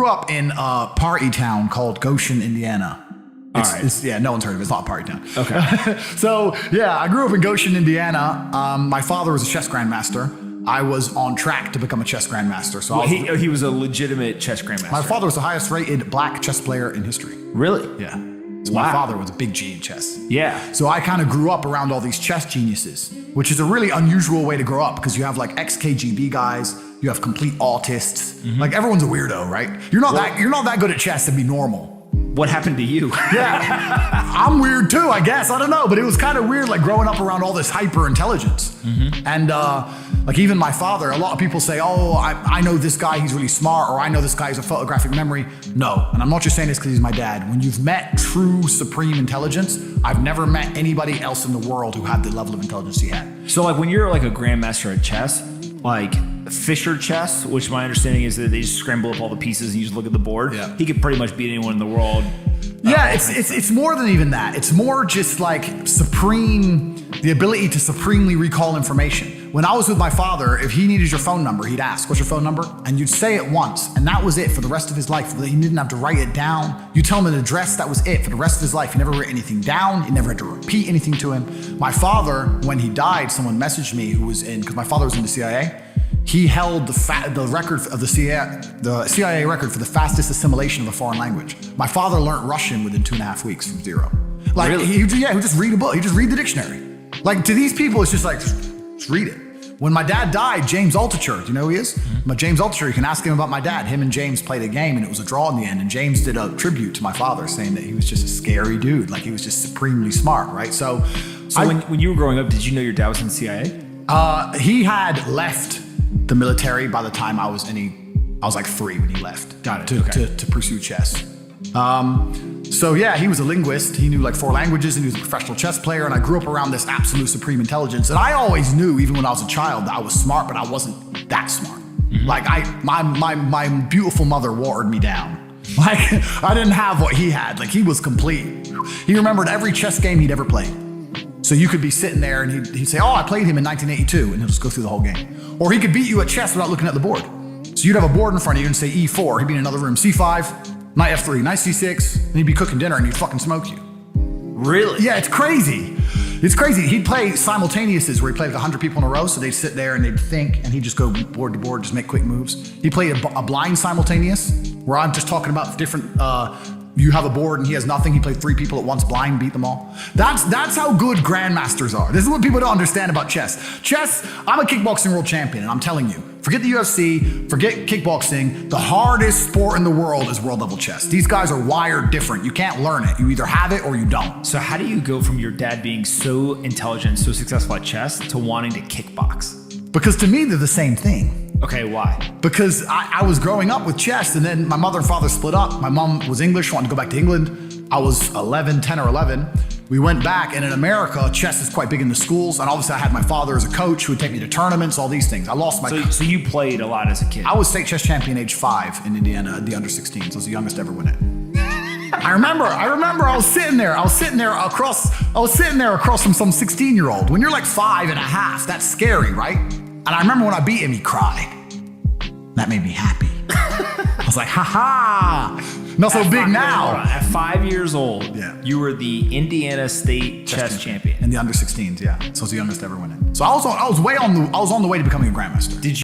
up in a party town called Goshen, Indiana. Yeah, no one's heard of it. It's not a party town. Okay. So, yeah, I grew up in Goshen, Indiana. My father was a chess grandmaster. I was on track to become a chess grandmaster. So he was a legitimate chess grandmaster. My father was the highest rated black chess player in history. Really? Yeah. So my father was a big G in chess. Yeah. So I kind of grew up around all these chess geniuses, which is a really unusual way to grow up because you have like ex-KGB guys, you have complete autists. Like everyone's a weirdo, right? You're not that good at chess to be normal. What happened to you? Yeah, I'm weird too, I guess. I don't know, but it was kind of weird, like growing up around all this hyper intelligence. And like even my father, a lot of people say, oh, I know this guy, he's really smart, or I know this guy has a photographic memory. No, and I'm not just saying this because he's my dad. When you've met true supreme intelligence, I've never met anybody else in the world who had the level of intelligence he had. So like when you're like a grandmaster at chess, like Fischer chess, which my understanding is that they just scramble up all the pieces and you just look at the board. Yeah. He could pretty much beat anyone in the world. Yeah, it's more than even that. It's more just like the ability to supremely recall information. When I was with my father, if he needed your phone number, he'd ask, what's your phone number? And you'd say it once, and that was it for the rest of his life. He didn't have to write it down. You tell him an address, that was it for the rest of his life. He never wrote anything down. He never had to repeat anything to him. My father, when he died, someone messaged me because my father was in the CIA. He held the record of the CIA record for the fastest assimilation of a foreign language. My father learned Russian within 2.5 weeks from zero. Like, really? he would just read a book. He just read the dictionary. Like, to these people, it's just like, just read it. When my dad died, James Altucher, do you know who he is? But James Altucher, you can ask him about my dad. Him and James played a game, and it was a draw in the end. And James did a tribute to my father, saying that he was just a scary dude. Like, he was just supremely smart, right? So when you were growing up, did you know your dad was in the CIA? He had left the military by the time I was like 3 when he left. Got it. To pursue chess. So yeah, he was a linguist. He knew like 4 languages, and he was a professional chess player. And I grew up around this absolute supreme intelligence. And I always knew, even when I was a child, that I was smart, but I wasn't that smart. Like my beautiful mother watered me down. Like I didn't have what he had. Like he was complete. He remembered every chess game he'd ever played. So you could be sitting there and he'd say, oh, I played him in 1982, and he'll just go through the whole game. Or he could beat you at chess without looking at the board. So you'd have a board in front of you and say E4, he'd be in another room, C5, knight F3, knight C6, and he'd be cooking dinner and he'd fucking smoke you. Really? Yeah, it's crazy. It's crazy. He'd play simultaneouses where he played like 100 people in a row, so they'd sit there and they'd think, and he'd just go board to board, just make quick moves. He played a blind simultaneous, where I'm just talking about different, you have a board and he has nothing. He played 3 people at once blind, beat them all. That's how good grandmasters are. This is what people don't understand about chess. Chess, I'm a kickboxing world champion, and I'm telling you, forget the UFC, forget kickboxing, the hardest sport in the world is world level chess. These guys are wired different. You can't learn it. You either have it or you don't. So how do you go from your dad being so intelligent, so successful at chess, to wanting to kickbox? Because to me, they're the same thing. Okay, why? Because I was growing up with chess, and then my mother and father split up. My mom was English, wanted to go back to England. I was 10 or 11. We went back, and in America, chess is quite big in the schools. And obviously I had my father as a coach who would take me to tournaments, all these things. I lost my... So you played a lot as a kid? I was state chess champion age 5 in Indiana at the under 16s. I was the youngest to ever win it. I remember I was sitting there across from some 16-year-old. When you're like 5.5, that's scary, right? And I remember when I beat him, he cried. That made me happy. I was like, ha ha. Not so big now. At 5 years old, yeah, you were the Indiana State chess champion. In the under 16s, yeah. So I was the youngest to ever win it. So I was on the way to becoming a grandmaster. Did you